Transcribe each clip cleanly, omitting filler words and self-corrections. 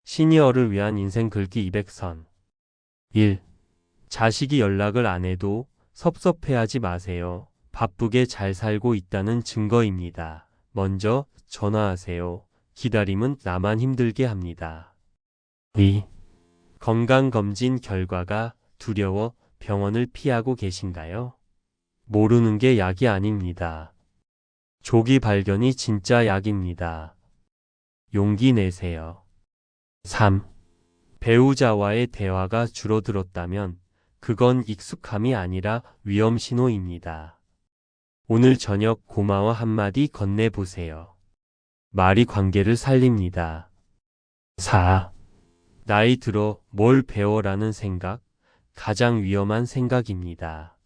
시니어를 위한 인생 글귀 200선. 1. 자식이 연락을 안 해도 섭섭해하지 마세요. 바쁘게 잘 살고 있다는 증거입니다. 먼저 전화하세요. 기다림은 나만 힘들게 합니다. 2. 건강검진 결과가 두려워 병원을 피하고 계신가요? 모르는 게 약이 아닙니다. 조기 발견이 진짜 약입니다. 용기 내세요. 3. 배우자와의 대화가 줄어들었다면 그건 익숙함이 아니라 위험 신호입니다. 오늘 저녁 고마워 한마디 건네보세요. 말이 관계를 살립니다. 4. 나이 들어 뭘 배워라는 생각, 가장 위험한 생각입니다.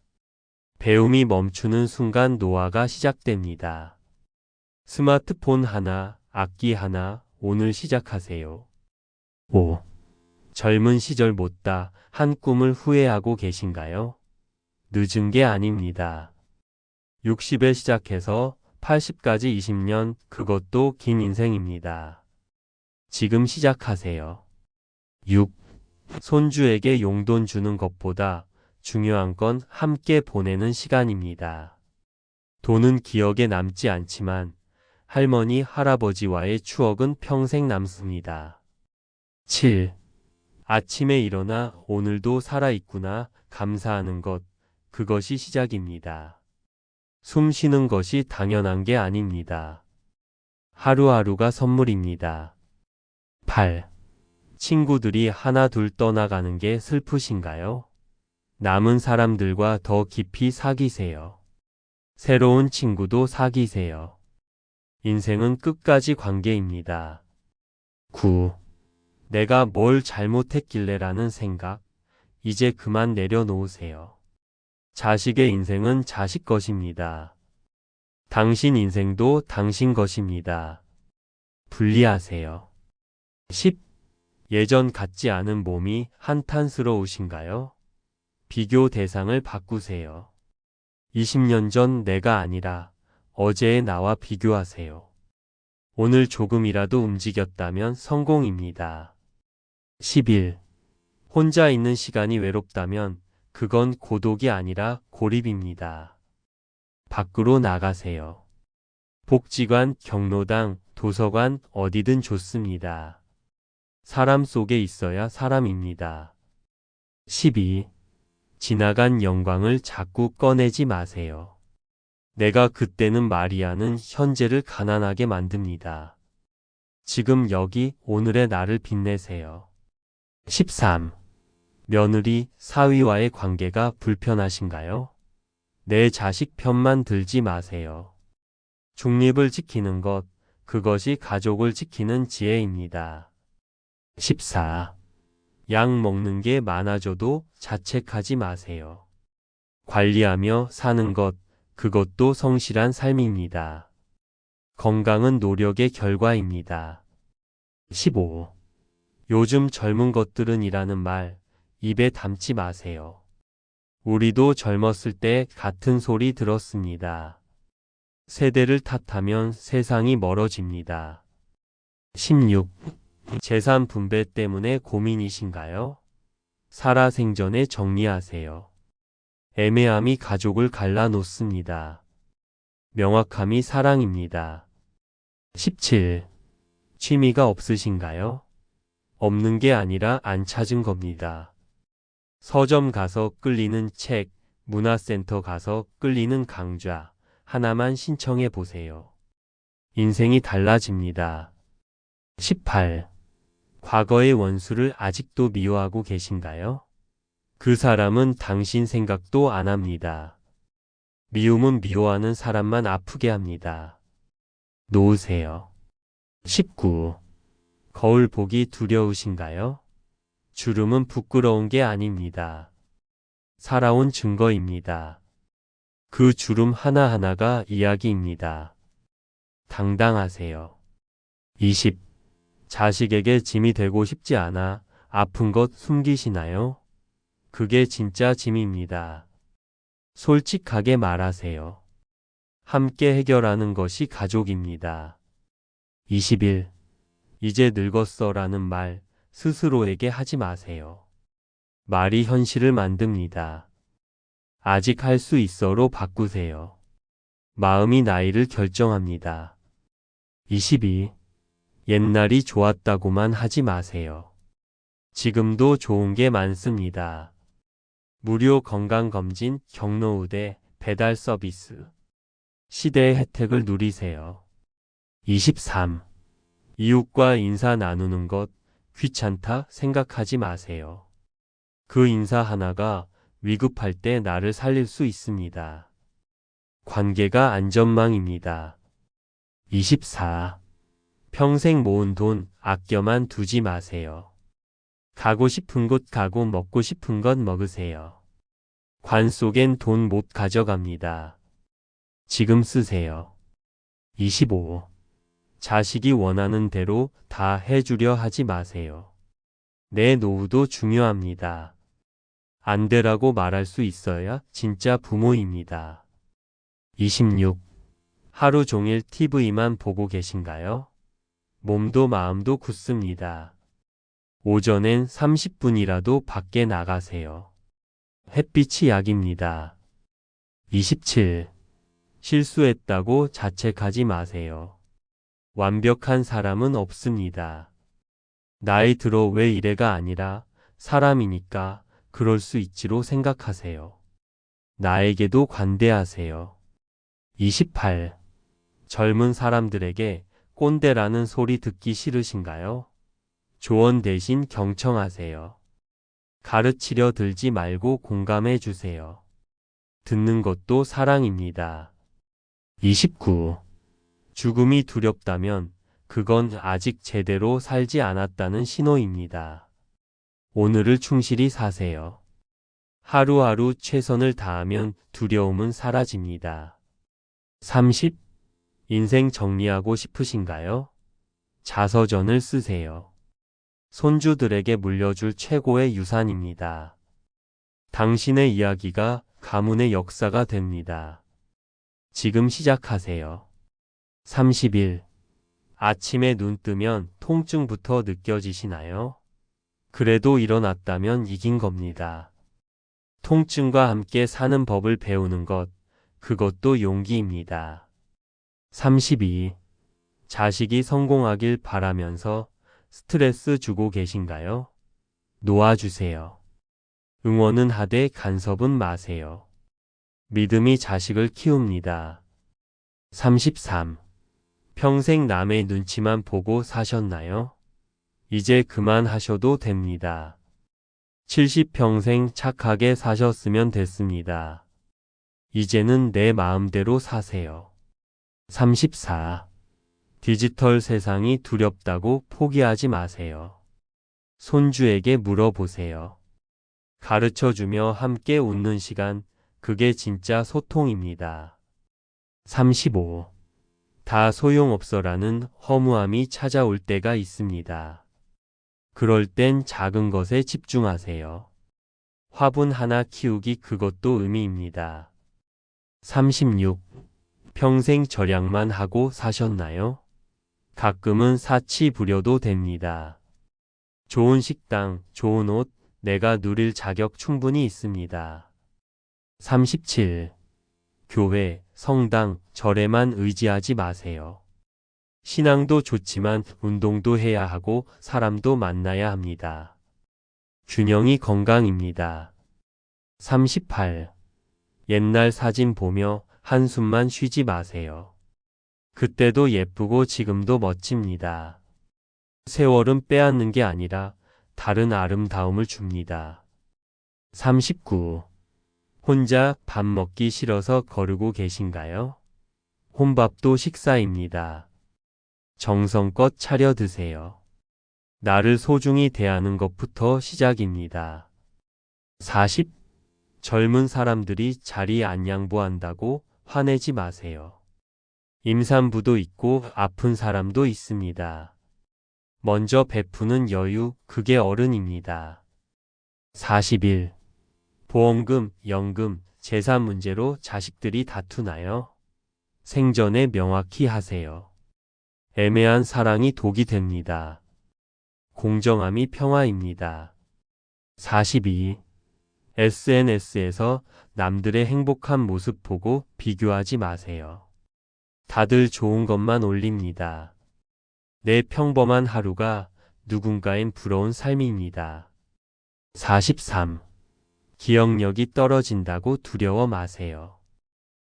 배움이 멈추는 순간 노화가 시작됩니다. 스마트폰 하나, 악기 하나, 오늘 시작하세요. 5. 젊은 시절 못다 한 꿈을 후회하고 계신가요? 늦은 게 아닙니다. 60에 시작해서 80까지 20년, 그것도 긴 인생입니다. 지금 시작하세요. 6. 손주에게 용돈 주는 것보다 중요한 건 함께 보내는 시간입니다. 돈은 기억에 남지 않지만 할머니, 할아버지와의 추억은 평생 남습니다. 7. 아침에 일어나 오늘도 살아있구나 감사하는 것, 그것이 시작입니다. 숨 쉬는 것이 당연한 게 아닙니다. 하루하루가 선물입니다. 8. 친구들이 하나 둘 떠나가는 게 슬프신가요? 남은 사람들과 더 깊이 사귀세요. 새로운 친구도 사귀세요. 인생은 끝까지 관계입니다. 9. 내가 뭘 잘못했길래라는 생각, 이제 그만 내려놓으세요. 자식의 인생은 자식 것입니다. 당신 인생도 당신 것입니다. 분리하세요. 10. 예전 같지 않은 몸이 한탄스러우신가요? 비교 대상을 바꾸세요. 20년 전 내가 아니라 어제의 나와 비교하세요. 오늘 조금이라도 움직였다면 성공입니다. 11. 혼자 있는 시간이 외롭다면 그건 고독이 아니라 고립입니다. 밖으로 나가세요. 복지관, 경로당, 도서관 어디든 좋습니다. 사람 속에 있어야 사람입니다. 12. 지나간 영광을 자꾸 꺼내지 마세요. 내가 그때는 마리아는 현재를 가난하게 만듭니다. 지금 여기 오늘의 나를 빛내세요. 13. 며느리, 사위와의 관계가 불편하신가요? 내 자식 편만 들지 마세요. 중립을 지키는 것, 그것이 가족을 지키는 지혜입니다. 14. 약 먹는 게 많아져도 자책하지 마세요. 관리하며 사는 것, 그것도 성실한 삶입니다. 건강은 노력의 결과입니다. 15. 요즘 젊은 것들은 이라는 말, 입에 담지 마세요. 우리도 젊었을 때 같은 소리 들었습니다. 세대를 탓하면 세상이 멀어집니다. 16. 재산 분배 때문에 고민이신가요? 살아생전에 정리하세요. 애매함이 가족을 갈라놓습니다. 명확함이 사랑입니다. 17. 취미가 없으신가요? 없는 게 아니라 안 찾은 겁니다. 서점 가서 끌리는 책, 문화센터 가서 끌리는 강좌, 하나만 신청해 보세요. 인생이 달라집니다. 18. 과거의 원수를 아직도 미워하고 계신가요? 그 사람은 당신 생각도 안 합니다. 미움은 미워하는 사람만 아프게 합니다. 놓으세요. 19. 거울 보기 두려우신가요? 주름은 부끄러운 게 아닙니다. 살아온 증거입니다. 그 주름 하나하나가 이야기입니다. 당당하세요. 20. 자식에게 짐이 되고 싶지 않아 아픈 것 숨기시나요? 그게 진짜 짐입니다. 솔직하게 말하세요. 함께 해결하는 것이 가족입니다. 21. 이제 늙었어 라는 말, 스스로에게 하지 마세요. 말이 현실을 만듭니다. 아직 할 수 있어로 바꾸세요. 마음이 나이를 결정합니다. 22. 옛날이 좋았다고만 하지 마세요. 지금도 좋은 게 많습니다. 무료 건강검진, 경로우대, 배달 서비스. 시대의 혜택을 누리세요. 23. 이웃과 인사 나누는 것 귀찮다 생각하지 마세요. 그 인사 하나가 위급할 때 나를 살릴 수 있습니다. 관계가 안전망입니다. 24. 평생 모은 돈 아껴만 두지 마세요. 가고 싶은 곳 가고 먹고 싶은 것 먹으세요. 관 속엔 돈 못 가져갑니다. 지금 쓰세요. 25. 자식이 원하는 대로 다 해주려 하지 마세요. 내 노후도 중요합니다. 안 되라고 말할 수 있어야 진짜 부모입니다. 26. 하루 종일 TV만 보고 계신가요? 몸도 마음도 굳습니다. 오전엔 30분이라도 밖에 나가세요. 햇빛이 약입니다. 27. 실수했다고 자책하지 마세요. 완벽한 사람은 없습니다. 나이 들어 왜 이래가 아니라 사람이니까 그럴 수 있지로 생각하세요. 나에게도 관대하세요. 28. 젊은 사람들에게 꼰대라는 소리 듣기 싫으신가요? 조언 대신 경청하세요. 가르치려 들지 말고 공감해 주세요. 듣는 것도 사랑입니다. 29. 죽음이 두렵다면 그건 아직 제대로 살지 않았다는 신호입니다. 오늘을 충실히 사세요. 하루하루 최선을 다하면 두려움은 사라집니다. 30. 인생 정리하고 싶으신가요? 자서전을 쓰세요. 손주들에게 물려줄 최고의 유산입니다. 당신의 이야기가 가문의 역사가 됩니다. 지금 시작하세요. 31. 아침에 눈 뜨면 통증부터 느껴지시나요? 그래도 일어났다면 이긴 겁니다. 통증과 함께 사는 법을 배우는 것, 그것도 용기입니다. 32. 자식이 성공하길 바라면서 스트레스 주고 계신가요? 놓아주세요. 응원은 하되 간섭은 마세요. 믿음이 자식을 키웁니다. 33. 평생 남의 눈치만 보고 사셨나요? 이제 그만하셔도 됩니다. 70평생 착하게 사셨으면 됐습니다. 이제는 내 마음대로 사세요. 34. 디지털 세상이 두렵다고 포기하지 마세요. 손주에게 물어보세요. 가르쳐주며 함께 웃는 시간, 그게 진짜 소통입니다. 35. 다 소용없어라는 허무함이 찾아올 때가 있습니다. 그럴 땐 작은 것에 집중하세요. 화분 하나 키우기, 그것도 의미입니다. 36. 평생 절약만 하고 사셨나요? 가끔은 사치 부려도 됩니다. 좋은 식당, 좋은 옷, 내가 누릴 자격 충분히 있습니다. 37. 교회, 성당, 절에만 의지하지 마세요. 신앙도 좋지만 운동도 해야 하고 사람도 만나야 합니다. 균형이 건강입니다. 38. 옛날 사진 보며 한숨만 쉬지 마세요. 그때도 예쁘고 지금도 멋집니다. 세월은 빼앗는 게 아니라 다른 아름다움을 줍니다. 39. 혼자 밥 먹기 싫어서 거르고 계신가요? 혼밥도 식사입니다. 정성껏 차려 드세요. 나를 소중히 대하는 것부터 시작입니다. 40. 젊은 사람들이 자리 안 양보한다고 화내지 마세요. 임산부도 있고 아픈 사람도 있습니다. 먼저 베푸는 여유, 그게 어른입니다. 41. 보험금, 연금, 재산 문제로 자식들이 다투나요? 생전에 명확히 하세요. 애매한 사랑이 독이 됩니다. 공정함이 평화입니다. 42. SNS에서 남들의 행복한 모습 보고 비교하지 마세요. 다들 좋은 것만 올립니다. 내 평범한 하루가 누군가엔 부러운 삶입니다. 43. 기억력이 떨어진다고 두려워 마세요.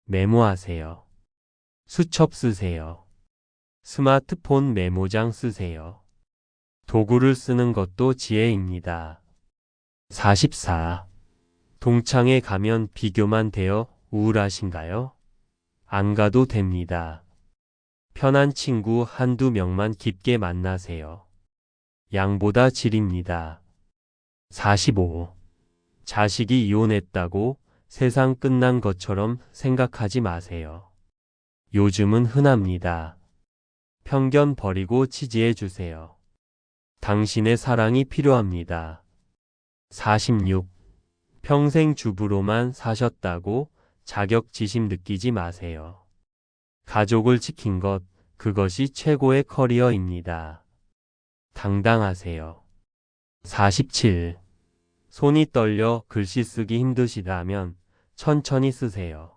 메모하세요. 수첩 쓰세요. 스마트폰 메모장 쓰세요. 도구를 쓰는 것도 지혜입니다. 44. 동창회 가면 비교만 되어 우울하신가요? 안 가도 됩니다. 편한 친구 한두 명만 깊게 만나세요. 양보다 질입니다. 45. 자식이 이혼했다고 세상 끝난 것처럼 생각하지 마세요. 요즘은 흔합니다. 편견 버리고 지지해 주세요. 당신의 사랑이 필요합니다. 46. 평생 주부로만 사셨다고 자격지심 느끼지 마세요. 가족을 지킨 것, 그것이 최고의 커리어입니다. 당당하세요. 47. 손이 떨려 글씨 쓰기 힘드시다면 천천히 쓰세요.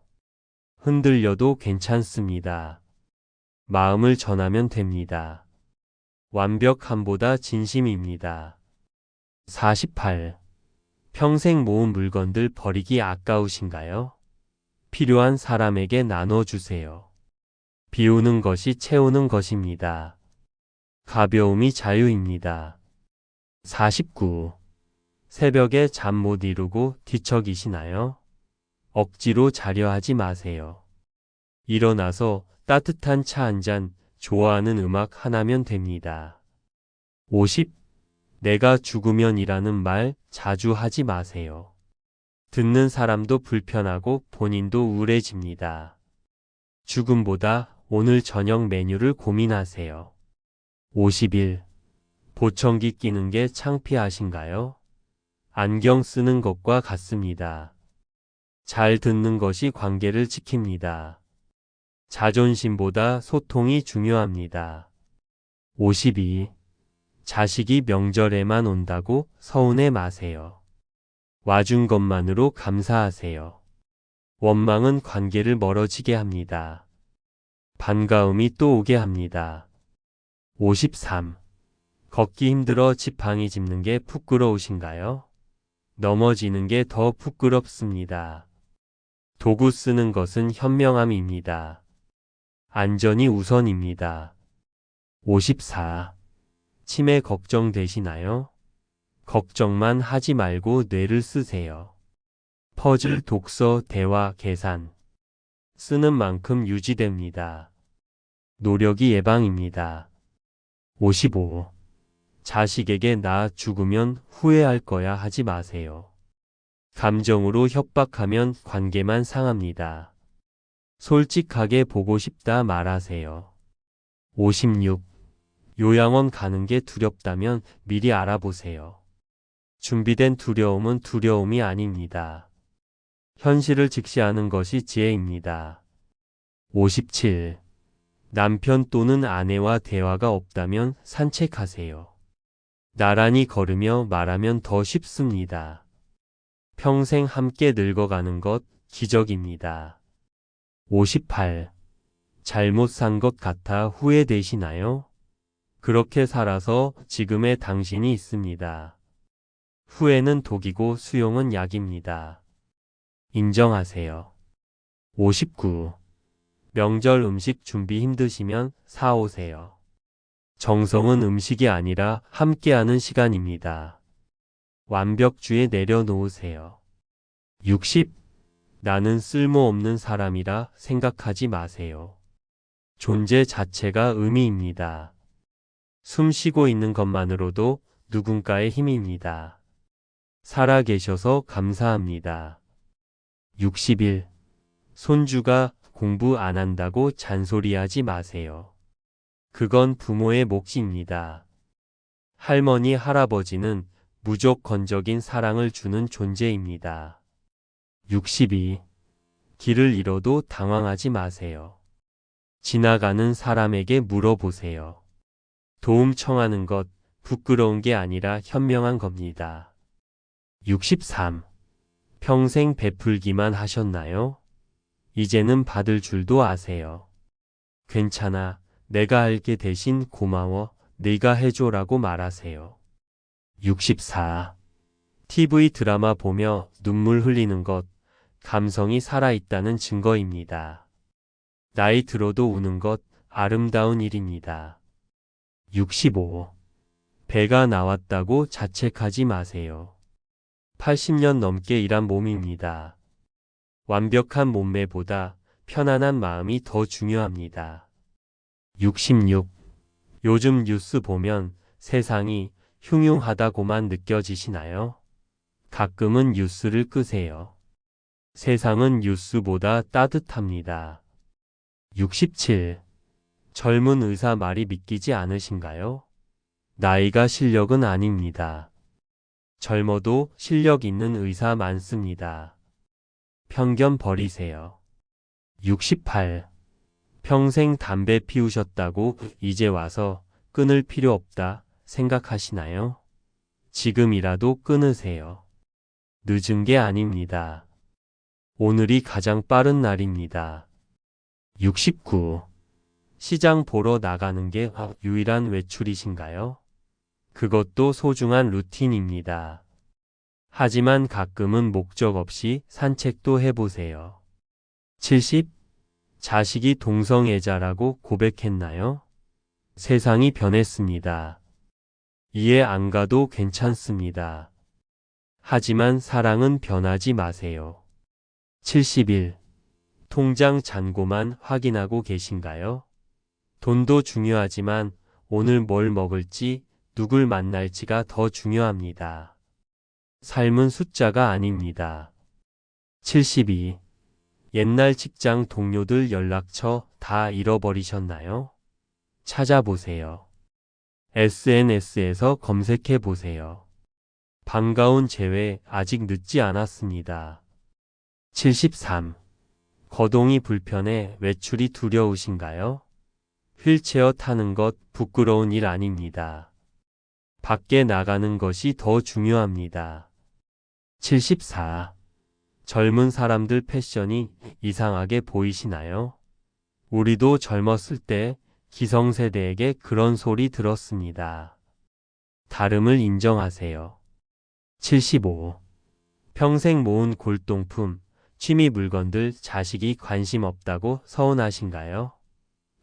흔들려도 괜찮습니다. 마음을 전하면 됩니다. 완벽함보다 진심입니다. 48. 평생 모은 물건들 버리기 아까우신가요? 필요한 사람에게 나눠주세요. 비우는 것이 채우는 것입니다. 가벼움이 자유입니다. 49. 새벽에 잠 못 이루고 뒤척이시나요? 억지로 자려 하지 마세요. 일어나서 따뜻한 차 한 잔, 좋아하는 음악 하나면 됩니다. 50. 내가 죽으면이라는 말 자주 하지 마세요. 듣는 사람도 불편하고 본인도 우울해집니다. 죽음보다 오늘 저녁 메뉴를 고민하세요. 51. 보청기 끼는 게 창피하신가요? 안경 쓰는 것과 같습니다. 잘 듣는 것이 관계를 지킵니다. 자존심보다 소통이 중요합니다. 52. 자식이 명절에만 온다고 서운해 마세요. 와준 것만으로 감사하세요. 원망은 관계를 멀어지게 합니다. 반가움이 또 오게 합니다. 53. 걷기 힘들어 지팡이 짚는 게 부끄러우신가요? 넘어지는 게 더 부끄럽습니다. 도구 쓰는 것은 현명함입니다. 안전이 우선입니다. 54. 치매 걱정되시나요? 걱정만 하지 말고 뇌를 쓰세요. 퍼즐, 독서, 대화, 계산. 쓰는 만큼 유지됩니다. 노력이 예방입니다. 55. 자식에게 나 죽으면 후회할 거야 하지 마세요. 감정으로 협박하면 관계만 상합니다. 솔직하게 보고 싶다 말하세요. 56. 요양원 가는 게 두렵다면 미리 알아보세요. 준비된 두려움은 두려움이 아닙니다. 현실을 직시하는 것이 지혜입니다. 57. 남편 또는 아내와 대화가 없다면 산책하세요. 나란히 걸으며 말하면 더 쉽습니다. 평생 함께 늙어가는 것 기적입니다. 58. 잘못 산 것 같아 후회되시나요? 그렇게 살아서 지금의 당신이 있습니다. 후회는 독이고 수용은 약입니다. 인정하세요. 59. 명절 음식 준비 힘드시면 사오세요. 정성은 음식이 아니라 함께하는 시간입니다. 완벽주의 내려놓으세요. 60. 나는 쓸모없는 사람이라 생각하지 마세요. 존재 자체가 의미입니다. 숨 쉬고 있는 것만으로도 누군가의 힘입니다. 살아 계셔서 감사합니다. 61. 손주가 공부 안 한다고 잔소리하지 마세요. 그건 부모의 몫입니다. 할머니, 할아버지는 무조건적인 사랑을 주는 존재입니다. 62. 길을 잃어도 당황하지 마세요. 지나가는 사람에게 물어보세요. 도움 청하는 것, 부끄러운 게 아니라 현명한 겁니다. 63. 평생 베풀기만 하셨나요? 이제는 받을 줄도 아세요. 괜찮아. 내가 할게 대신 고마워. 네가 해줘라고 말하세요. 64. TV 드라마 보며 눈물 흘리는 것, 감성이 살아있다는 증거입니다. 나이 들어도 우는 것, 아름다운 일입니다. 65. 배가 나왔다고 자책하지 마세요. 80년 넘게 일한 몸입니다. 완벽한 몸매보다 편안한 마음이 더 중요합니다. 66. 요즘 뉴스 보면 세상이 흉흉하다고만 느껴지시나요? 가끔은 뉴스를 끄세요. 세상은 뉴스보다 따뜻합니다. 67. 젊은 의사 말이 믿기지 않으신가요? 나이가 실력은 아닙니다. 젊어도 실력 있는 의사 많습니다. 편견 버리세요. 68. 평생 담배 피우셨다고 이제 와서 끊을 필요 없다 생각하시나요? 지금이라도 끊으세요. 늦은 게 아닙니다. 오늘이 가장 빠른 날입니다. 69. 시장 보러 나가는 게 유일한 외출이신가요? 그것도 소중한 루틴입니다. 하지만 가끔은 목적 없이 산책도 해보세요. 70. 자식이 동성애자라고 고백했나요? 세상이 변했습니다. 이해 안 가도 괜찮습니다. 하지만 사랑은 변하지 마세요. 71. 통장 잔고만 확인하고 계신가요? 돈도 중요하지만 오늘 뭘 먹을지, 누굴 만날지가 더 중요합니다. 삶은 숫자가 아닙니다. 72. 옛날 직장 동료들 연락처 다 잃어버리셨나요? 찾아보세요. SNS에서 검색해 보세요. 반가운 재회 아직 늦지 않았습니다. 73. 거동이 불편해 외출이 두려우신가요? 휠체어 타는 것 부끄러운 일 아닙니다. 밖에 나가는 것이 더 중요합니다. 74. 젊은 사람들 패션이 이상하게 보이시나요? 우리도 젊었을 때 기성세대에게 그런 소리 들었습니다. 다름을 인정하세요. 75. 평생 모은 골동품, 취미 물건들 자식이 관심 없다고 서운하신가요?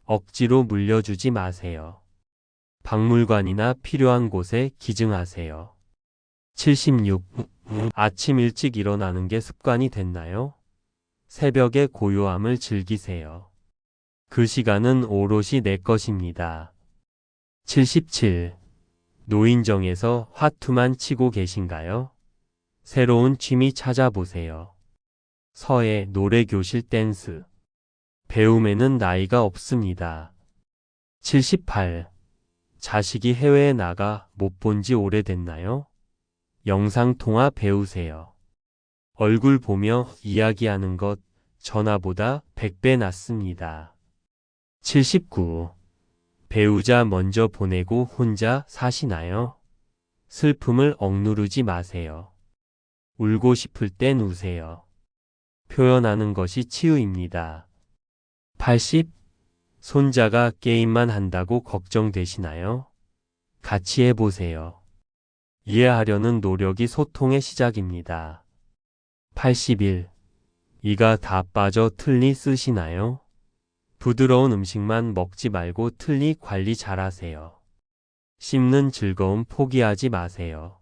억지로 물려주지 마세요. 박물관이나 필요한 곳에 기증하세요. 76. 아침 일찍 일어나는 게 습관이 됐나요? 새벽의 고요함을 즐기세요. 그 시간은 오롯이 내 것입니다. 77. 노인정에서 화투만 치고 계신가요? 새로운 취미 찾아보세요. 서예, 노래교실, 댄스. 배움에는 나이가 없습니다. 78. 자식이 해외에 나가 못 본 지 오래됐나요? 영상통화 배우세요. 얼굴 보며 이야기하는 것 전화보다 100배 낫습니다. 79. 배우자 먼저 보내고 혼자 사시나요? 슬픔을 억누르지 마세요. 울고 싶을 땐 우세요. 표현하는 것이 치유입니다. 80. 손자가 게임만 한다고 걱정되시나요? 같이 해보세요. 이해하려는 노력이 소통의 시작입니다. 81. 이가 다 빠져 틀니 쓰시나요? 부드러운 음식만 먹지 말고 틀니 관리 잘하세요. 씹는 즐거움 포기하지 마세요.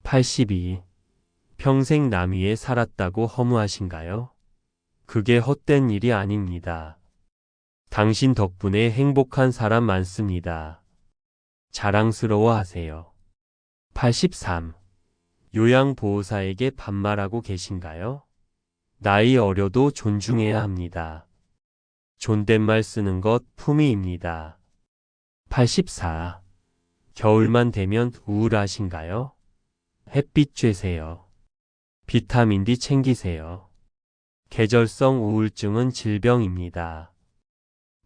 82. 평생 남 위에 살았다고 허무하신가요? 그게 헛된 일이 아닙니다. 당신 덕분에 행복한 사람 많습니다. 자랑스러워하세요. 83. 요양보호사에게 반말하고 계신가요? 나이 어려도 존중해야 합니다. 존댓말 쓰는 것 품위입니다. 84. 겨울만 되면 우울하신가요? 햇빛 쬐세요. 비타민 D 챙기세요. 계절성 우울증은 질병입니다.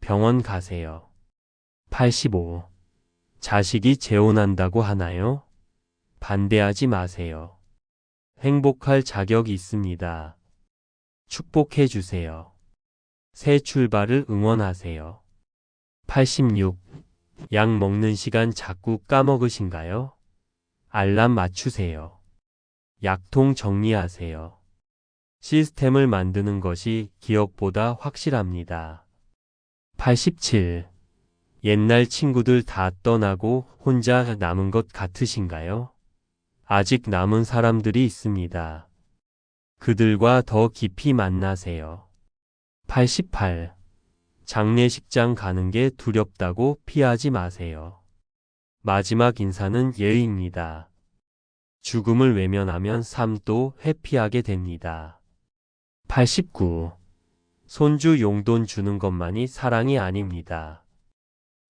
병원 가세요. 85. 자식이 재혼한다고 하나요? 반대하지 마세요. 행복할 자격이 있습니다. 축복해 주세요. 새 출발을 응원하세요. 86. 약 먹는 시간 자꾸 까먹으신가요? 알람 맞추세요. 약통 정리하세요. 시스템을 만드는 것이 기억보다 확실합니다. 87. 옛날 친구들 다 떠나고 혼자 남은 것 같으신가요? 아직 남은 사람들이 있습니다. 그들과 더 깊이 만나세요. 88. 장례식장 가는 게 두렵다고 피하지 마세요. 마지막 인사는 예의입니다. 죽음을 외면하면 삶도 회피하게 됩니다. 89. 손주 용돈 주는 것만이 사랑이 아닙니다.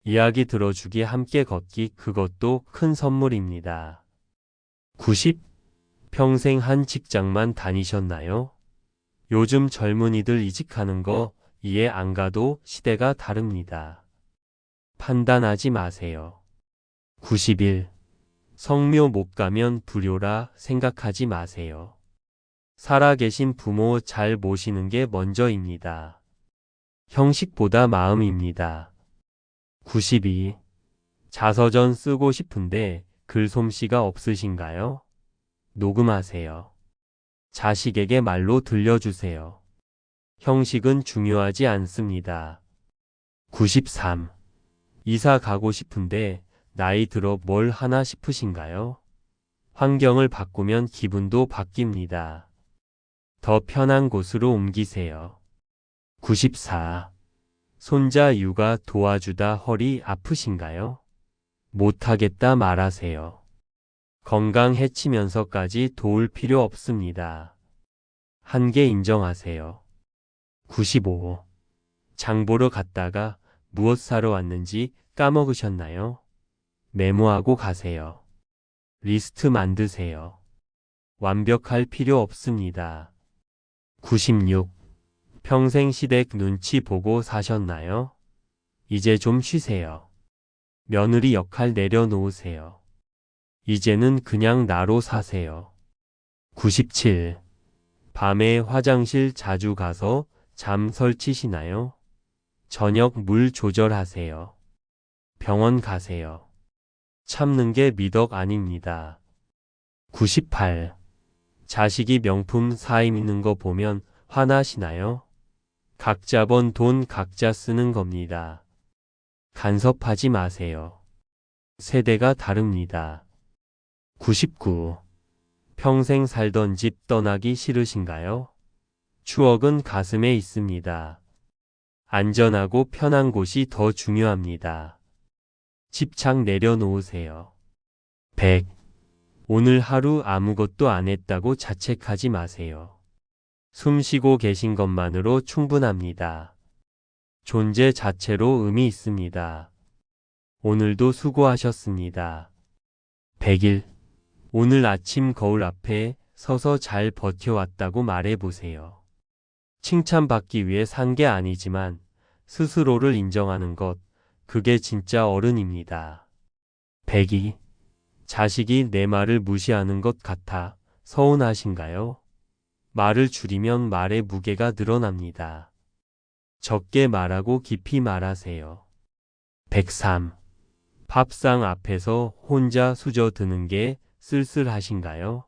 이야기 들어주기 함께 걷기 그것도 큰 선물입니다. 90. 평생 한 직장만 다니셨나요? 요즘 젊은이들 이직하는 거 이해 안 가도 시대가 다릅니다. 판단하지 마세요. 91. 성묘 못 가면 불효라 생각하지 마세요. 살아계신 부모 잘 모시는 게 먼저입니다. 형식보다 마음입니다. 92. 자서전 쓰고 싶은데 글솜씨가 없으신가요? 녹음하세요. 자식에게 말로 들려주세요. 형식은 중요하지 않습니다. 93. 이사 가고 싶은데 나이 들어 뭘 하나 싶으신가요? 환경을 바꾸면 기분도 바뀝니다. 더 편한 곳으로 옮기세요. 94. 손자 육아 도와주다 허리 아프신가요? 못하겠다 말하세요. 건강 해치면서까지 도울 필요 없습니다. 한계 인정하세요. 95. 장 보러 갔다가 무엇 사러 왔는지 까먹으셨나요? 메모하고 가세요. 리스트 만드세요. 완벽할 필요 없습니다. 96. 평생 시댁 눈치 보고 사셨나요? 이제 좀 쉬세요. 며느리 역할 내려놓으세요. 이제는 그냥 나로 사세요. 97. 밤에 화장실 자주 가서 잠 설치시나요? 저녁 물 조절하세요. 병원 가세요. 참는 게 미덕 아닙니다. 98. 자식이 명품 사 입는 거 보면 화나시나요? 각자 번 돈 각자 쓰는 겁니다. 간섭하지 마세요. 세대가 다릅니다. 99. 평생 살던 집 떠나기 싫으신가요? 추억은 가슴에 있습니다. 안전하고 편한 곳이 더 중요합니다. 집착 내려놓으세요. 100. 오늘 하루 아무것도 안 했다고 자책하지 마세요. 숨 쉬고 계신 것만으로 충분합니다. 존재 자체로 의미 있습니다. 오늘도 수고하셨습니다. 100일. 오늘 아침 거울 앞에 서서 잘 버텨왔다고 말해보세요. 칭찬받기 위해 산 게 아니지만 스스로를 인정하는 것, 그게 진짜 어른입니다. 102. 자식이 내 말을 무시하는 것 같아 서운하신가요? 말을 줄이면 말의 무게가 늘어납니다. 적게 말하고 깊이 말하세요. 103. 밥상 앞에서 혼자 수저드는 게 쓸쓸하신가요?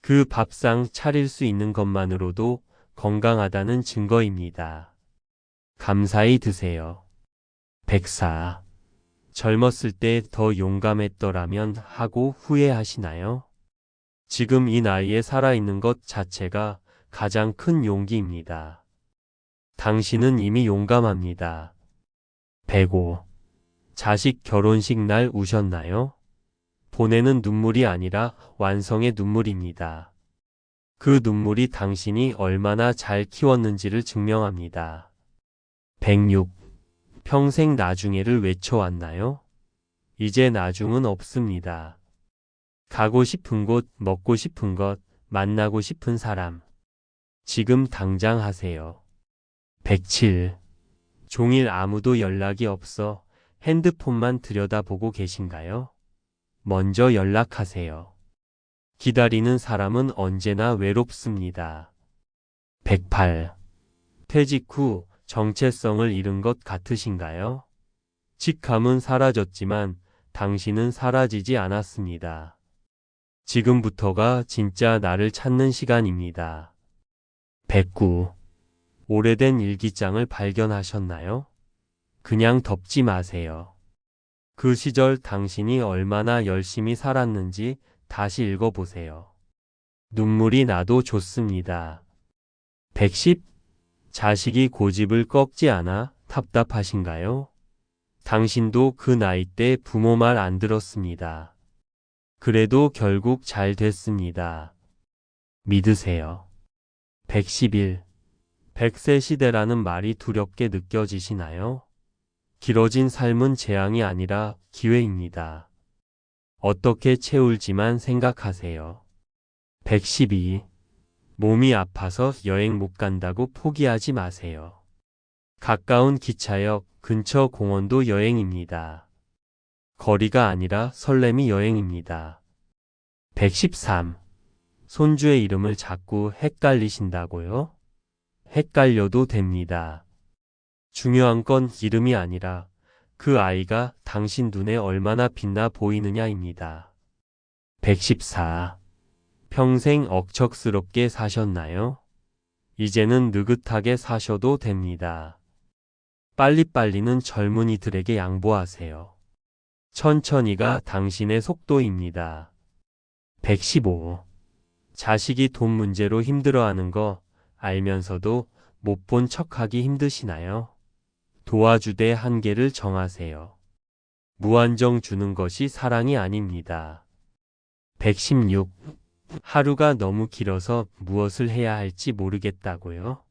그 밥상 차릴 수 있는 것만으로도 건강하다는 증거입니다. 감사히 드세요. 104. 젊었을 때 더 용감했더라면 하고 후회하시나요? 지금 이 나이에 살아있는 것 자체가 가장 큰 용기입니다. 당신은 이미 용감합니다. 105. 자식 결혼식 날 우셨나요? 보내는 눈물이 아니라 완성의 눈물입니다. 그 눈물이 당신이 얼마나 잘 키웠는지를 증명합니다. 106. 평생 나중에를 외쳐왔나요? 이제 나중은 없습니다. 가고 싶은 곳, 먹고 싶은 것, 만나고 싶은 사람. 지금 당장 하세요. 107. 종일 아무도 연락이 없어 핸드폰만 들여다보고 계신가요? 먼저 연락하세요. 기다리는 사람은 언제나 외롭습니다. 108. 퇴직 후 정체성을 잃은 것 같으신가요? 직감은 사라졌지만 당신은 사라지지 않았습니다. 지금부터가 진짜 나를 찾는 시간입니다. 109. 오래된 일기장을 발견하셨나요? 그냥 덮지 마세요. 그 시절 당신이 얼마나 열심히 살았는지 다시 읽어보세요. 눈물이 나도 좋습니다. 110. 자식이 고집을 꺾지 않아 답답하신가요? 당신도 그 나이 때 부모 말 안 들었습니다. 그래도 결국 잘 됐습니다. 믿으세요. 111. 100세 시대라는 말이 두렵게 느껴지시나요? 길어진 삶은 재앙이 아니라 기회입니다. 어떻게 채울지만 생각하세요. 112. 몸이 아파서 여행 못 간다고 포기하지 마세요. 가까운 기차역, 근처 공원도 여행입니다. 거리가 아니라 설렘이 여행입니다. 113. 손주의 이름을 자꾸 헷갈리신다고요? 헷갈려도 됩니다. 중요한 건 이름이 아니라 그 아이가 당신 눈에 얼마나 빛나 보이느냐입니다. 114. 평생 억척스럽게 사셨나요? 이제는 느긋하게 사셔도 됩니다. 빨리빨리는 젊은이들에게 양보하세요. 천천히가 당신의 속도입니다. 115. 자식이 돈 문제로 힘들어하는 거 알면서도 못 본 척하기 힘드시나요? 도와주되 한계를 정하세요. 무한정 주는 것이 사랑이 아닙니다. 116. 하루가 너무 길어서 무엇을 해야 할지 모르겠다고요?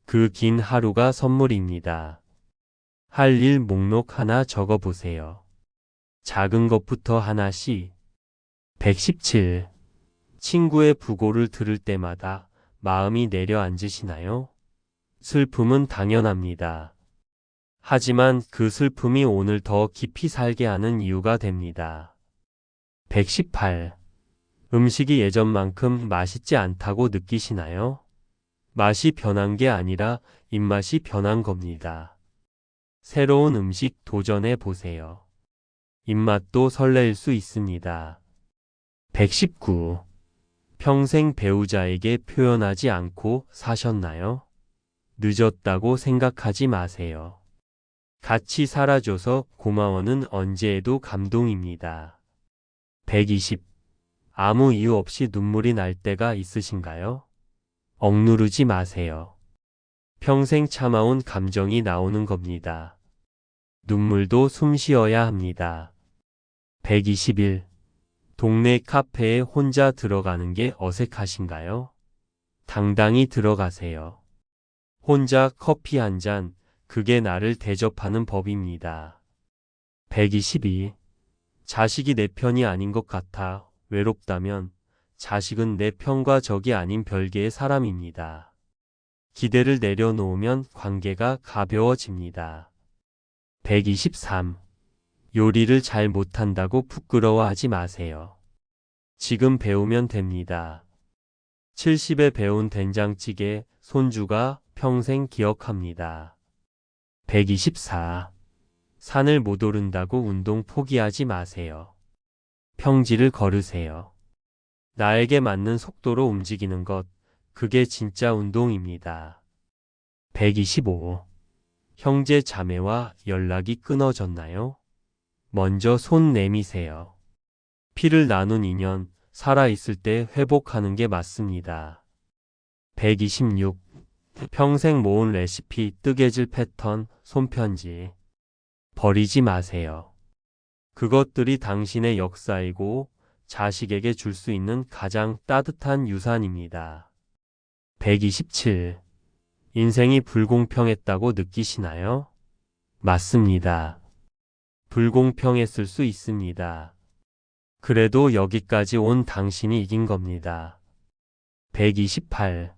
그 긴 하루가 선물입니다. 할 일 목록 하나 적어보세요. 작은 것부터 하나씩. 117. 친구의 부고를 들을 때마다 마음이 내려앉으시나요? 슬픔은 당연합니다. 하지만 그 슬픔이 오늘 더 깊이 살게 하는 이유가 됩니다. 118. 음식이 예전만큼 맛있지 않다고 느끼시나요? 맛이 변한 게 아니라 입맛이 변한 겁니다. 새로운 음식 도전해 보세요. 입맛도 설레일 수 있습니다. 119. 평생 배우자에게 표현하지 않고 사셨나요? 늦었다고 생각하지 마세요. 같이 살아줘서 고마워는 언제에도 감동입니다. 120. 아무 이유 없이 눈물이 날 때가 있으신가요? 억누르지 마세요. 평생 참아온 감정이 나오는 겁니다. 눈물도 숨 쉬어야 합니다. 121. 동네 카페에 혼자 들어가는 게 어색하신가요? 당당히 들어가세요. 혼자 커피 한 잔, 그게 나를 대접하는 법입니다. 122. 자식이 내 편이 아닌 것 같아 외롭다면 자식은 내 편과 적이 아닌 별개의 사람입니다. 기대를 내려놓으면 관계가 가벼워집니다. 123. 요리를 잘 못한다고 부끄러워하지 마세요. 지금 배우면 됩니다. 70에 배운 된장찌개 손주가 평생 기억합니다. 124. 산을 못 오른다고 운동 포기하지 마세요. 평지를 걸으세요. 나에게 맞는 속도로 움직이는 것, 그게 진짜 운동입니다. 125. 형제 자매와 연락이 끊어졌나요? 먼저 손 내미세요. 피를 나눈 인연, 살아있을 때 회복하는 게 맞습니다. 126. 평생 모은 레시피, 뜨개질 패턴, 손편지. 버리지 마세요. 그것들이 당신의 역사이고 자식에게 줄 수 있는 가장 따뜻한 유산입니다. 127. 인생이 불공평했다고 느끼시나요? 맞습니다. 불공평했을 수 있습니다. 그래도 여기까지 온 당신이 이긴 겁니다. 128.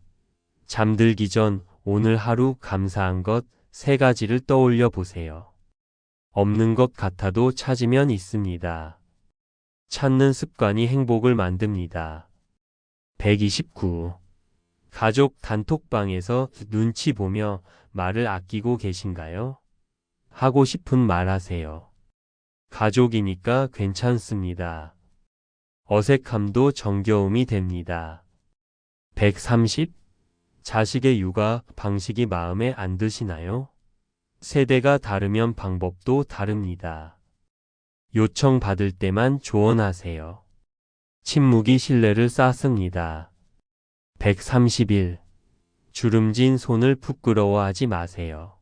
잠들기 전 오늘 하루 감사한 것 3가지를 떠올려 보세요. 없는 것 같아도 찾으면 있습니다. 찾는 습관이 행복을 만듭니다. 129. 가족 단톡방에서 눈치 보며 말을 아끼고 계신가요? 하고 싶은 말 하세요. 가족이니까 괜찮습니다. 어색함도 정겨움이 됩니다. 130. 자식의 육아 방식이 마음에 안 드시나요? 세대가 다르면 방법도 다릅니다. 요청받을 때만 조언하세요. 침묵이 신뢰를 쌓습니다. 131. 주름진 손을 부끄러워하지 마세요.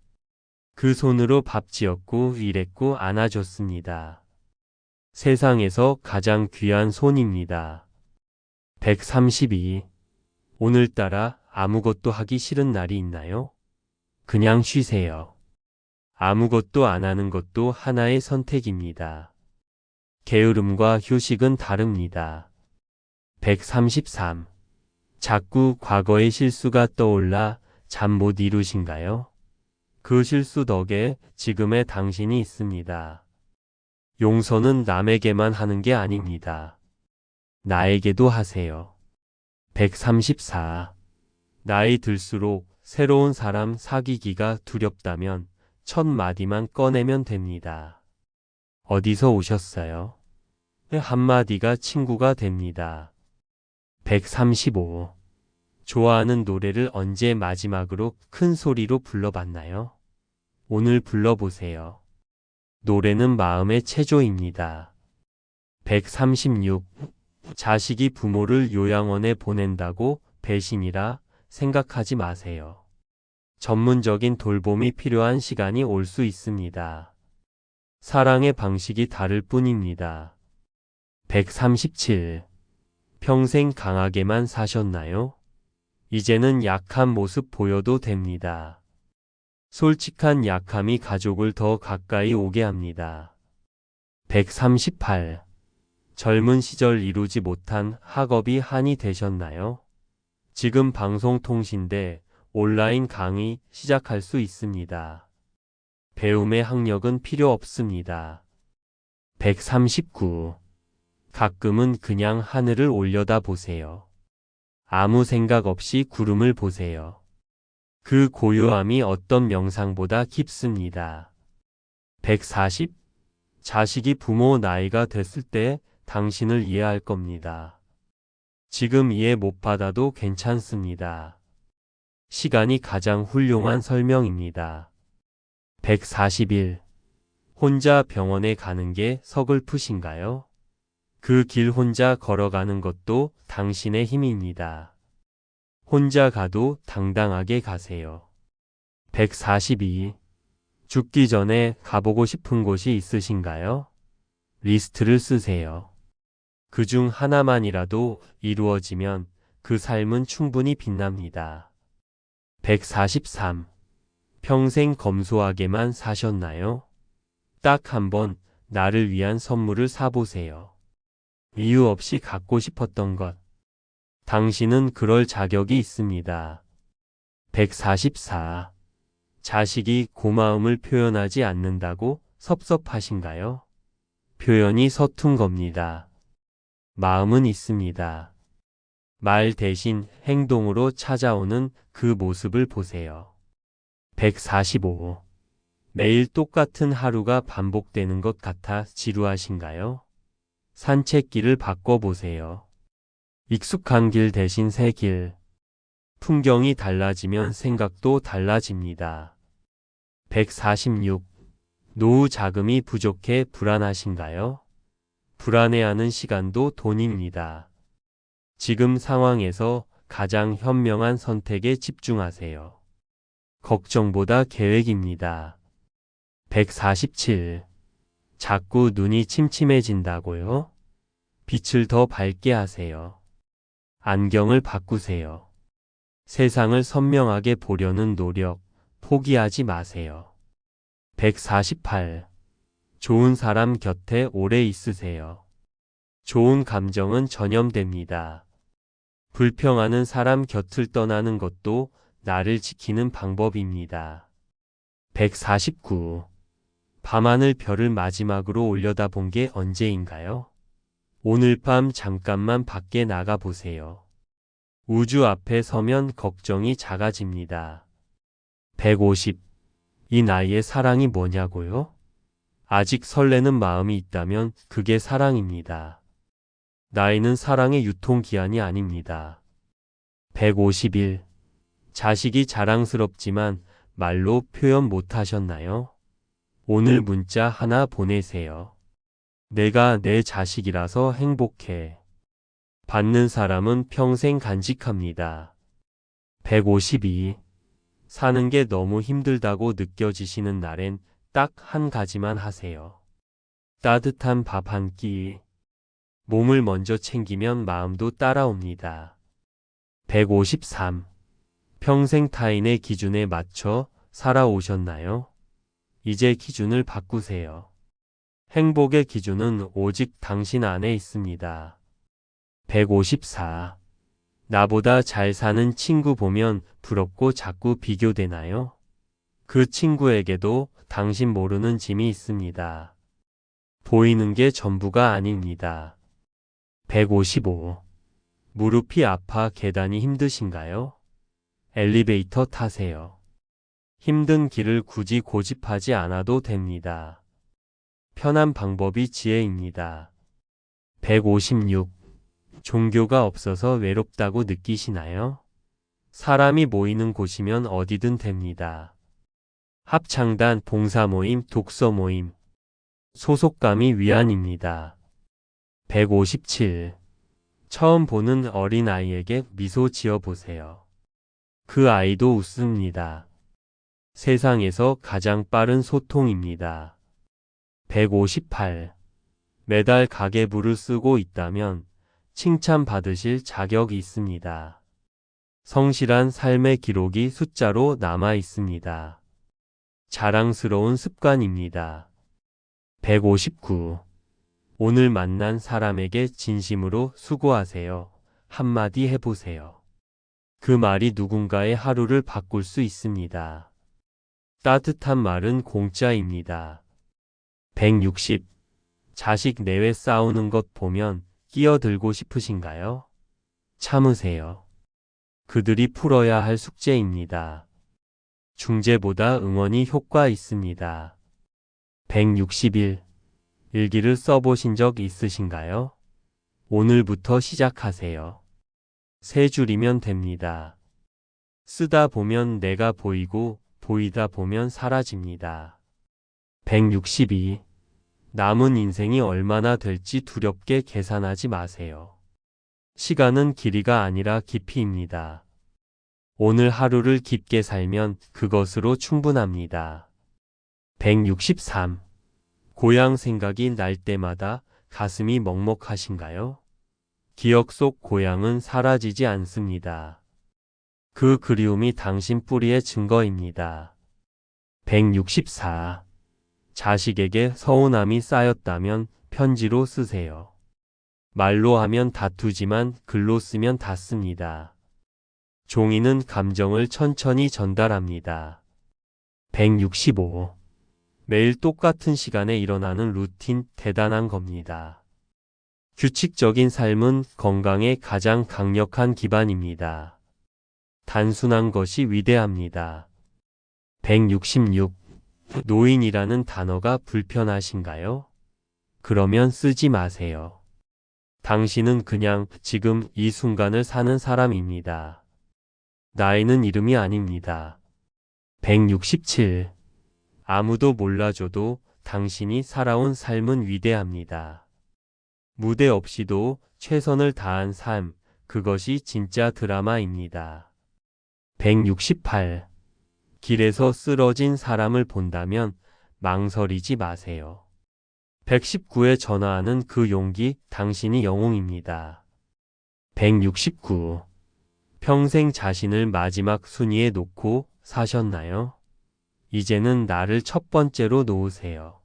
그 손으로 밥 지었고 일했고 안아줬습니다. 세상에서 가장 귀한 손입니다. 132. 오늘따라 아무것도 하기 싫은 날이 있나요? 그냥 쉬세요. 아무것도 안 하는 것도 하나의 선택입니다. 게으름과 휴식은 다릅니다. 133. 자꾸 과거의 실수가 떠올라 잠 못 이루신가요? 그 실수 덕에 지금의 당신이 있습니다. 용서는 남에게만 하는 게 아닙니다. 나에게도 하세요. 134. 나이 들수록 새로운 사람 사귀기가 두렵다면 첫 마디만 꺼내면 됩니다. 어디서 오셨어요? 한마디가 친구가 됩니다. 135. 좋아하는 노래를 언제 마지막으로 큰 소리로 불러봤나요? 오늘 불러보세요. 노래는 마음의 체조입니다. 136. 자식이 부모를 요양원에 보낸다고 배신이라 생각하지 마세요. 전문적인 돌봄이 필요한 시간이 올 수 있습니다. 사랑의 방식이 다를 뿐입니다. 137. 평생 강하게만 사셨나요? 이제는 약한 모습 보여도 됩니다. 솔직한 약함이 가족을 더 가까이 오게 합니다. 138. 젊은 시절 이루지 못한 학업이 한이 되셨나요? 지금 방송통신대 온라인 강의 시작할 수 있습니다. 배움의 학력은 필요 없습니다. 139. 가끔은 그냥 하늘을 올려다 보세요. 아무 생각 없이 구름을 보세요. 그 고요함이 어떤 명상보다 깊습니다. 140. 자식이 부모 나이가 됐을 때 당신을 이해할 겁니다. 지금 이해 못 받아도 괜찮습니다. 시간이 가장 훌륭한 설명입니다. 141. 혼자 병원에 가는 게 서글프신가요? 그 길 혼자 걸어가는 것도 당신의 힘입니다. 혼자 가도 당당하게 가세요. 142. 죽기 전에 가보고 싶은 곳이 있으신가요? 리스트를 쓰세요. 그중 하나만이라도 이루어지면 그 삶은 충분히 빛납니다. 143. 평생 검소하게만 사셨나요? 딱 한 번 나를 위한 선물을 사보세요. 이유 없이 갖고 싶었던 것. 당신은 그럴 자격이 있습니다. 144. 자식이 고마움을 표현하지 않는다고 섭섭하신가요? 표현이 서툰 겁니다. 마음은 있습니다. 말 대신 행동으로 찾아오는 그 모습을 보세요. 145. 매일 똑같은 하루가 반복되는 것 같아 지루하신가요? 산책길을 바꿔보세요. 익숙한 길 대신 새 길. 풍경이 달라지면 생각도 달라집니다. 146. 노후 자금이 부족해 불안하신가요? 불안해하는 시간도 돈입니다. 지금 상황에서 가장 현명한 선택에 집중하세요. 걱정보다 계획입니다. 147. 자꾸 눈이 침침해진다고요? 빛을 더 밝게 하세요. 안경을 바꾸세요. 세상을 선명하게 보려는 노력, 포기하지 마세요. 148. 좋은 사람 곁에 오래 있으세요. 좋은 감정은 전염됩니다. 불평하는 사람 곁을 떠나는 것도 나를 지키는 방법입니다. 149. 밤하늘 별을 마지막으로 올려다본 게 언제인가요? 오늘 밤 잠깐만 밖에 나가 보세요. 우주 앞에 서면 걱정이 작아집니다. 150. 이 나이에 사랑이 뭐냐고요? 아직 설레는 마음이 있다면 그게 사랑입니다. 나이는 사랑의 유통기한이 아닙니다. 151. 자식이 자랑스럽지만 말로 표현 못하셨나요? 오늘 문자 하나 보내세요. 내가 내 자식이라서 행복해. 받는 사람은 평생 간직합니다. 152. 사는 게 너무 힘들다고 느껴지시는 날엔 딱 한 가지만 하세요. 따뜻한 밥 한 끼. 몸을 먼저 챙기면 마음도 따라옵니다. 153. 평생 타인의 기준에 맞춰 살아오셨나요? 이제 기준을 바꾸세요. 행복의 기준은 오직 당신 안에 있습니다. 154. 나보다 잘 사는 친구 보면 부럽고 자꾸 비교되나요? 그 친구에게도 당신 모르는 짐이 있습니다. 보이는 게 전부가 아닙니다. 155. 무릎이 아파 계단이 힘드신가요? 엘리베이터 타세요. 힘든 길을 굳이 고집하지 않아도 됩니다. 편한 방법이 지혜입니다. 156. 종교가 없어서 외롭다고 느끼시나요? 사람이 모이는 곳이면 어디든 됩니다. 합창단, 봉사 모임, 독서 모임. 소속감이 위안입니다. 157. 처음 보는 어린아이에게 미소 지어 보세요. 그 아이도 웃습니다. 세상에서 가장 빠른 소통입니다. 158. 매달 가계부를 쓰고 있다면 칭찬받으실 자격이 있습니다. 성실한 삶의 기록이 숫자로 남아 있습니다. 자랑스러운 습관입니다. 159. 오늘 만난 사람에게 진심으로 수고하세요. 한마디 해보세요. 그 말이 누군가의 하루를 바꿀 수 있습니다. 따뜻한 말은 공짜입니다. 160. 자식 내외 싸우는 것 보면 끼어들고 싶으신가요? 참으세요. 그들이 풀어야 할 숙제입니다. 중재보다 응원이 효과 있습니다. 161. 일기를 써보신 적 있으신가요? 오늘부터 시작하세요. 3줄이면 됩니다. 쓰다 보면 내가 보이고 보이다 보면 사라집니다. 162. 남은 인생이 얼마나 될지 두렵게 계산하지 마세요. 시간은 길이가 아니라 깊이입니다. 오늘 하루를 깊게 살면 그것으로 충분합니다. 163. 고향 생각이 날 때마다 가슴이 먹먹하신가요? 기억 속 고향은 사라지지 않습니다. 그 그리움이 당신 뿌리의 증거입니다. 164. 자식에게 서운함이 쌓였다면 편지로 쓰세요. 말로 하면 다투지만 글로 쓰면 닿습니다. 종이는 감정을 천천히 전달합니다. 165. 매일 똑같은 시간에 일어나는 루틴 대단한 겁니다. 규칙적인 삶은 건강의 가장 강력한 기반입니다. 단순한 것이 위대합니다. 166. 노인이라는 단어가 불편하신가요? 그러면 쓰지 마세요. 당신은 그냥 지금 이 순간을 사는 사람입니다. 나이는 이름이 아닙니다. 167. 아무도 몰라줘도 당신이 살아온 삶은 위대합니다. 무대 없이도 최선을 다한 삶, 그것이 진짜 드라마입니다. 168. 길에서 쓰러진 사람을 본다면 망설이지 마세요. 119에 전화하는 그 용기, 당신이 영웅입니다. 169. 평생 자신을 마지막 순위에 놓고 사셨나요? 이제는 나를 첫 번째로 놓으세요.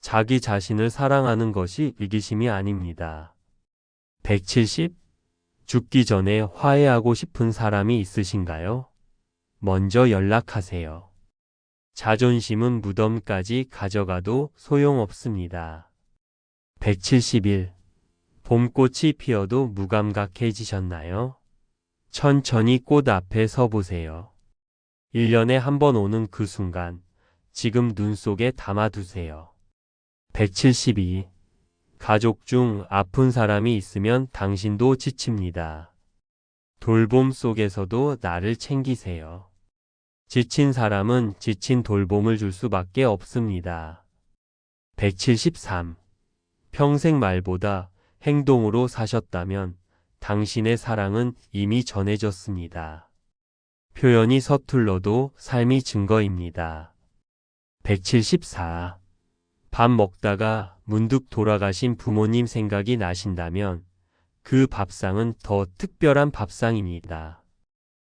자기 자신을 사랑하는 것이 이기심이 아닙니다. 170. 죽기 전에 화해하고 싶은 사람이 있으신가요? 먼저 연락하세요. 자존심은 무덤까지 가져가도 소용없습니다. 171. 봄꽃이 피어도 무감각해지셨나요? 천천히 꽃 앞에 서 보세요. 1년에 한 번 오는 그 순간, 지금 눈 속에 담아두세요. 172. 가족 중 아픈 사람이 있으면 당신도 지칩니다. 돌봄 속에서도 나를 챙기세요. 지친 사람은 지친 돌봄을 줄 수밖에 없습니다. 173. 평생 말보다 행동으로 사셨다면 당신의 사랑은 이미 전해졌습니다. 표현이 서툴러도 삶이 증거입니다. 174. 밥 먹다가 문득 돌아가신 부모님 생각이 나신다면 그 밥상은 더 특별한 밥상입니다.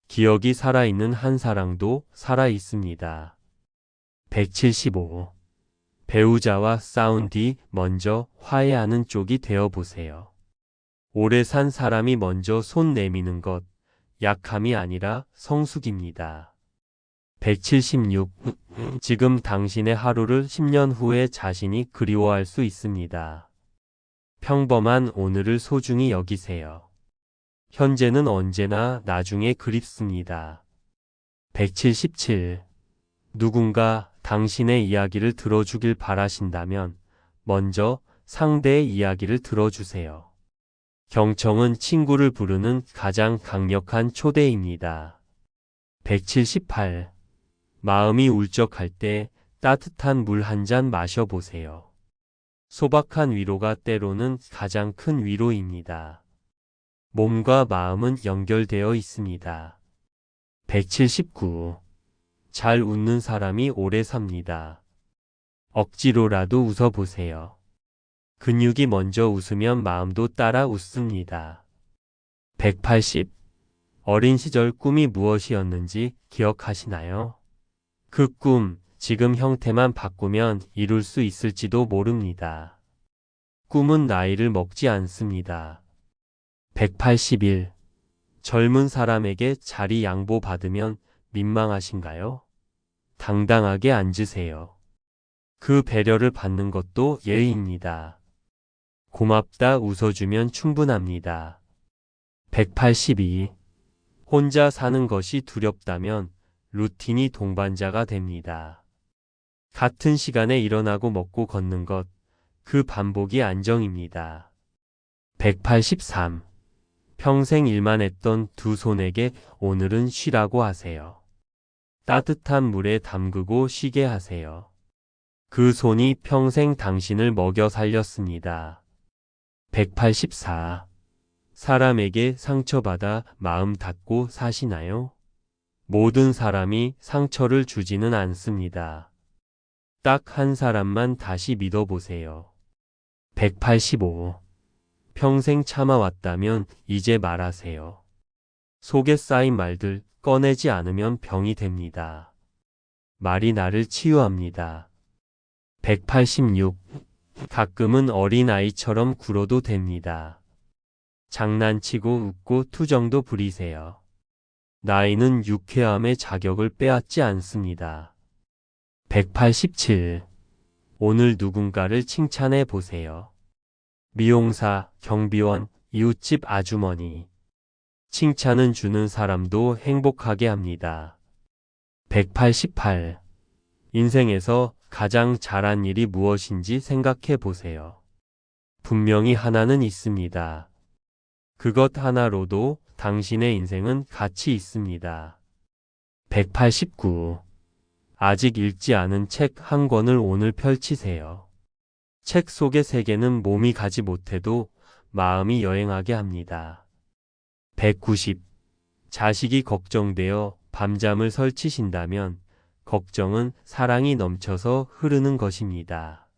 기억이 살아있는 한 사랑도 살아있습니다. 175. 배우자와 싸운 뒤 먼저 화해하는 쪽이 되어보세요. 오래 산 사람이 먼저 손 내미는 것, 약함이 아니라 성숙입니다. 176. 지금 당신의 하루를 10년 후에 자신이 그리워할 수 있습니다. 평범한 오늘을 소중히 여기세요. 현재는 언제나 나중에 그립습니다. 177. 누군가 당신의 이야기를 들어주길 바라신다면 먼저 상대의 이야기를 들어주세요. 경청은 친구를 부르는 가장 강력한 초대입니다. 178. 마음이 울적할 때 따뜻한 물 한 잔 마셔보세요. 소박한 위로가 때로는 가장 큰 위로입니다. 몸과 마음은 연결되어 있습니다. 179. 잘 웃는 사람이 오래 삽니다. 억지로라도 웃어보세요. 근육이 먼저 웃으면 마음도 따라 웃습니다. 180. 어린 시절 꿈이 무엇이었는지 기억하시나요? 그 꿈, 지금 형태만 바꾸면 이룰 수 있을지도 모릅니다. 꿈은 나이를 먹지 않습니다. 181. 젊은 사람에게 자리 양보받으면 민망하신가요? 당당하게 앉으세요. 그 배려를 받는 것도 예의입니다. 고맙다 웃어주면 충분합니다. 182. 혼자 사는 것이 두렵다면 루틴이 동반자가 됩니다. 같은 시간에 일어나고 먹고 걷는 것, 그 반복이 안정입니다. 183. 평생 일만 했던 두 손에게 오늘은 쉬라고 하세요. 따뜻한 물에 담그고 쉬게 하세요. 그 손이 평생 당신을 먹여 살렸습니다. 184. 사람에게 상처받아 마음 닫고 사시나요? 모든 사람이 상처를 주지는 않습니다. 딱 한 사람만 다시 믿어보세요. 185. 평생 참아왔다면 이제 말하세요. 속에 쌓인 말들 꺼내지 않으면 병이 됩니다. 말이 나를 치유합니다. 186. 가끔은 어린아이처럼 굴어도 됩니다. 장난치고 웃고 투정도 부리세요. 나이는 유쾌함의 자격을 빼앗지 않습니다. 187. 오늘 누군가를 칭찬해 보세요. 미용사, 경비원, 이웃집 아주머니. 칭찬은 주는 사람도 행복하게 합니다. 188. 인생에서 가장 잘한 일이 무엇인지 생각해 보세요. 분명히 하나는 있습니다. 그것 하나로도 당신의 인생은 가치 있습니다. 189. 아직 읽지 않은 책 한 권을 오늘 펼치세요. 책 속의 세계는 몸이 가지 못해도 마음이 여행하게 합니다. 190. 자식이 걱정되어 밤잠을 설치신다면 걱정은 사랑이 넘쳐서 흐르는 것입니다.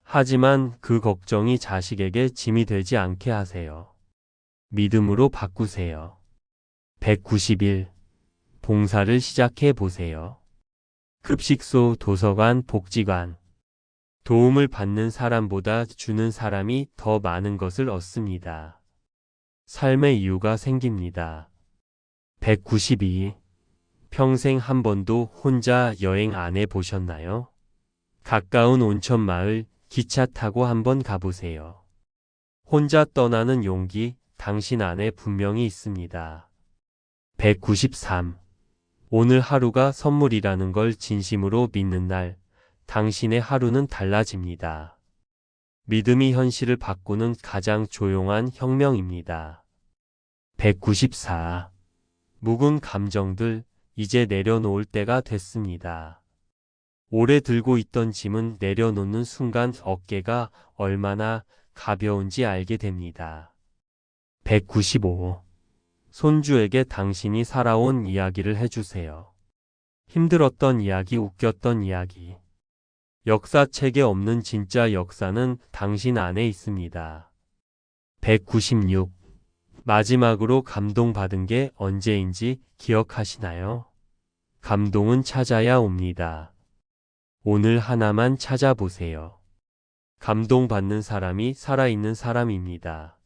하지만 그 걱정이 자식에게 짐이 되지 않게 하세요. 믿음으로 바꾸세요. 191. 봉사를 시작해 보세요. 급식소, 도서관, 복지관. 도움을 받는 사람보다 주는 사람이 더 많은 것을 얻습니다. 삶의 이유가 생깁니다. 192. 평생 한 번도 혼자 여행 안 해보셨나요? 가까운 온천 마을 기차 타고 한번 가보세요. 혼자 떠나는 용기 당신 안에 분명히 있습니다. 193. 오늘 하루가 선물이라는 걸 진심으로 믿는 날, 당신의 하루는 달라집니다. 믿음이 현실을 바꾸는 가장 조용한 혁명입니다. 194. 묵은 감정들, 이제 내려놓을 때가 됐습니다. 오래 들고 있던 짐은 내려놓는 순간 어깨가 얼마나 가벼운지 알게 됩니다. 195. 손주에게 당신이 살아온 이야기를 해주세요. 힘들었던 이야기, 웃겼던 이야기. 역사책에 없는 진짜 역사는 당신 안에 있습니다. 196. 마지막으로 감동받은 게 언제인지 기억하시나요? 감동은 찾아야 옵니다. 오늘 하나만 찾아보세요. 감동받는 사람이 살아있는 사람입니다.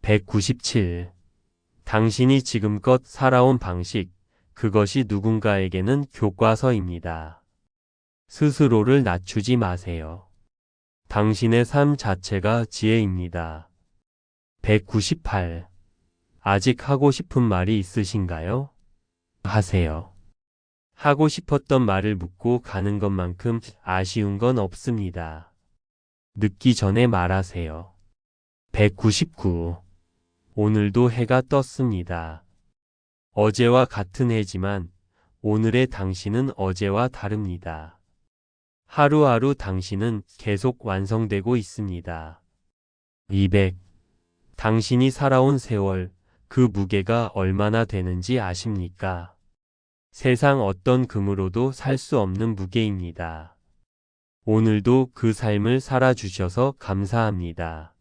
197. 당신이 지금껏 살아온 방식, 그것이 누군가에게는 교과서입니다. 스스로를 낮추지 마세요. 당신의 삶 자체가 지혜입니다. 198. 아직 하고 싶은 말이 있으신가요? 하세요. 하고 싶었던 말을 묻고 가는 것만큼 아쉬운 건 없습니다. 늦기 전에 말하세요. 199. 오늘도 해가 떴습니다. 어제와 같은 해지만 오늘의 당신은 어제와 다릅니다. 하루하루 당신은 계속 완성되고 있습니다. 200. 당신이 살아온 세월, 그 무게가 얼마나 되는지 아십니까? 세상 어떤 금으로도 살 수 없는 무게입니다. 오늘도 그 삶을 살아주셔서 감사합니다.